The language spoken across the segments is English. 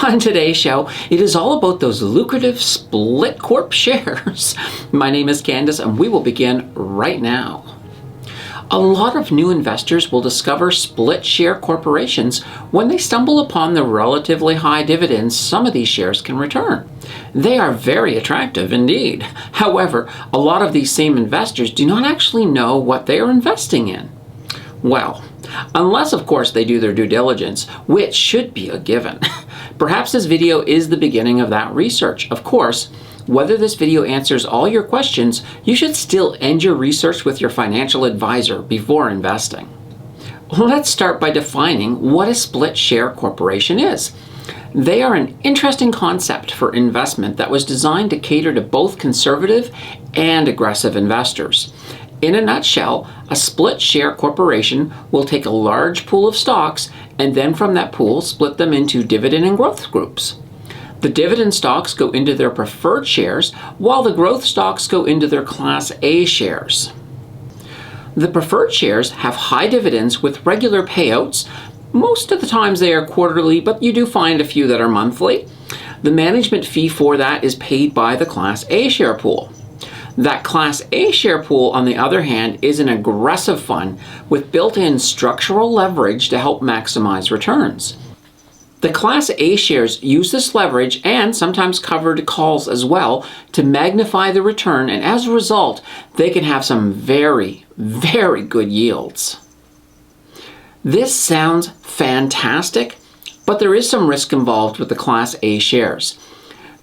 On today's show, it is all about those lucrative split corp shares. My name is Candace, and we will begin right now. A lot of new investors will discover split share corporations when they stumble upon the relatively high dividends some of these shares can return. They are very attractive indeed. However, a lot of these same investors do not actually know what they are investing in. Well, unless of course they do their due diligence, which should be a given. Perhaps this video is the beginning of that research. Of course, whether this video answers all your questions, you should still end your research with your financial advisor before investing. Let's start by defining what a split share corporation is. They are an interesting concept for investment that was designed to cater to both conservative and aggressive investors. In a nutshell, a split share corporation will take a large pool of stocks and then from that pool split them into dividend and growth groups. The dividend stocks go into their preferred shares while the growth stocks go into their Class A shares. The preferred shares have high dividends with regular payouts. Most of the times they are quarterly, but you do find a few that are monthly. The management fee for that is paid by the Class A share pool. That Class A share pool, on the other hand, is an aggressive fund with built-in structural leverage to help maximize returns. The Class A shares use this leverage and sometimes covered calls as well to magnify the return, and as a result, they can have some very, very good yields. This sounds fantastic, but there is some risk involved with the Class A shares.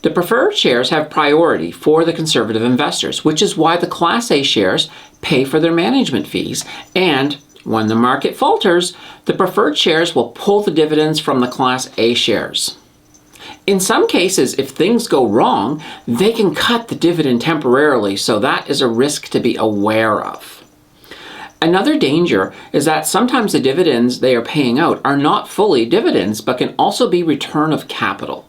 The preferred shares have priority for the conservative investors, which is why the Class A shares pay for their management fees, and when the market falters, the preferred shares will pull the dividends from the Class A shares. In some cases, if things go wrong, they can cut the dividend temporarily, so that is a risk to be aware of. Another danger is that sometimes the dividends they are paying out are not fully dividends, but can also be return of capital.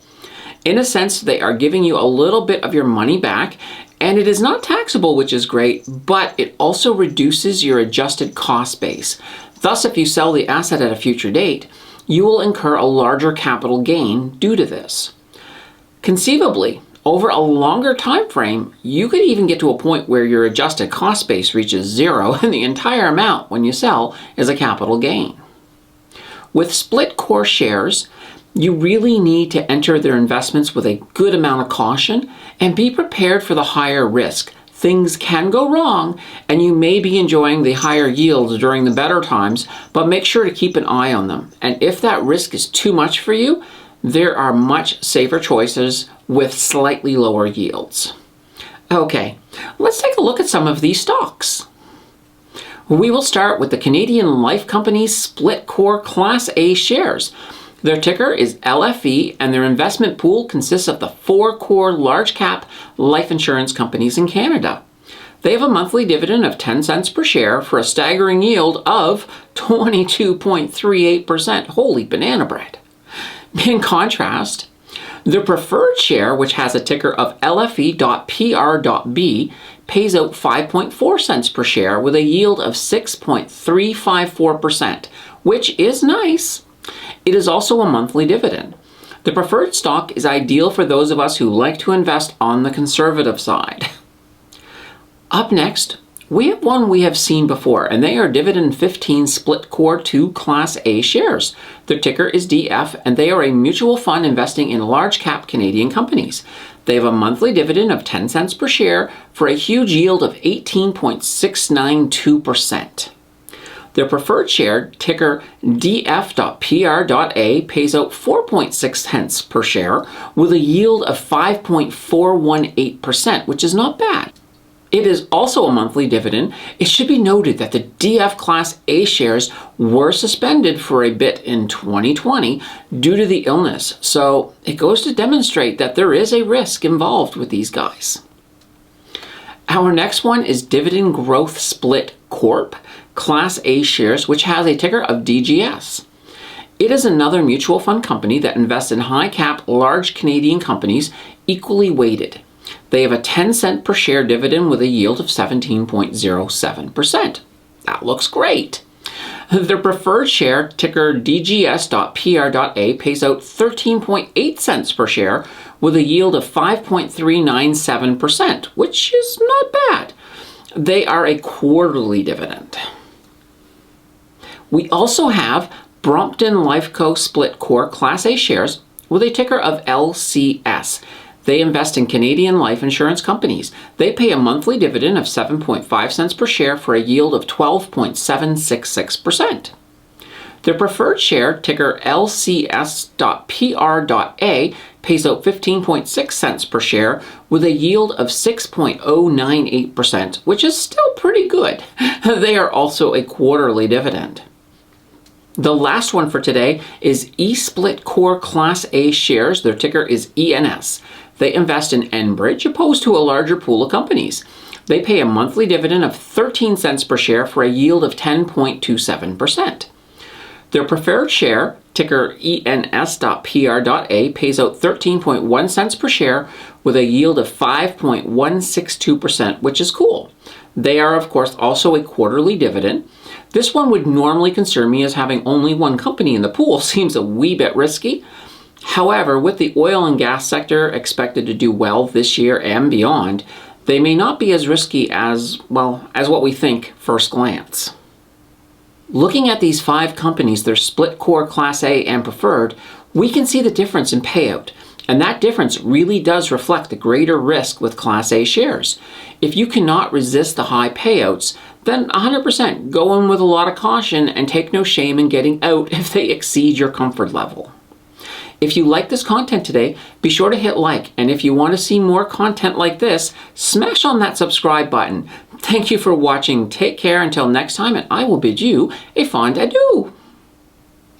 In a sense, they are giving you a little bit of your money back, and it is not taxable, which is great, but it also reduces your adjusted cost base. Thus, if you sell the asset at a future date, you will incur a larger capital gain due to this. Conceivably, over a longer time frame, you could even get to a point where your adjusted cost base reaches zero and the entire amount when you sell is a capital gain. With split core shares, you really need to enter their investments with a good amount of caution and be prepared for the higher risk. Things can go wrong and you may be enjoying the higher yields during the better times, but make sure to keep an eye on them. And if that risk is too much for you, there are much safer choices with slightly lower yields. Okay, let's take a look at some of these stocks. We will start with the Canadian Life Company's Split Core Class A shares. Their ticker is LFE, and their investment pool consists of the 4 core large cap life insurance companies in Canada. They have a monthly dividend of 10 cents per share for a staggering yield of 22.38%. Holy banana bread. In contrast, the preferred share, which has a ticker of LFE.PR.B, pays out 5.4 cents per share with a yield of 6.354%, which is nice. It is also a monthly dividend. The preferred stock is ideal for those of us who like to invest on the conservative side. Up next, we have one we have seen before, and they are Dividend 15 Split Core 2 Class A shares. Their ticker is DF, and they are a mutual fund investing in large cap Canadian companies. They have a monthly dividend of 10 cents per share for a huge yield of 18.692%. Their preferred share, ticker DF.PR.A, pays out 4.6 cents per share with a yield of 5.418%, which is not bad. It is also a monthly dividend. It should be noted that the DF Class A shares were suspended for a bit in 2020 due to the illness, so it goes to demonstrate that there is a risk involved with these guys. Our next one is Dividend Growth Split Corp Class A shares, which has a ticker of DGS. It is another mutual fund company that invests in high cap, large Canadian companies equally weighted. They have a 10 cent per share dividend with a yield of 17.07%. That looks great. Their preferred share, ticker DGS.PR.A, pays out 13.8 cents per share with a yield of 5.397%, which is not bad. They are a quarterly dividend. We also have Brompton Lifeco Split Core Class A shares with a ticker of LCS. They invest in Canadian life insurance companies. They pay a monthly dividend of 7.5 cents per share for a yield of 12.766%. Their preferred share, ticker LCS.PR.A, pays out 15.6 cents per share with a yield of 6.098%, which is still pretty good. They are also a quarterly dividend. The last one for today is eSplit Core Class A shares. Their ticker is ENS. They invest in Enbridge opposed to a larger pool of companies. They pay a monthly dividend of 13 cents per share for a yield of 10.27%. Their preferred share, ticker ENS.PR.A, pays out 13.1 cents per share with a yield of 5.162%, which is cool. They are, of course, also a quarterly dividend. This one would normally concern me as having only one company in the pool. Seems a wee bit risky. However, with the oil and gas sector expected to do well this year and beyond, they may not be as risky as what we think first glance. Looking at these 5 companies, their split core Class A and preferred, we can see the difference in payout. And that difference really does reflect the greater risk with Class A shares. If you cannot resist the high payouts, then 100% go in with a lot of caution and take no shame in getting out if they exceed your comfort level. If you like this content today, be sure to hit like, and if you want to see more content like this, smash on that subscribe button. Thank you for watching. Take care until next time, and I will bid you a fond adieu.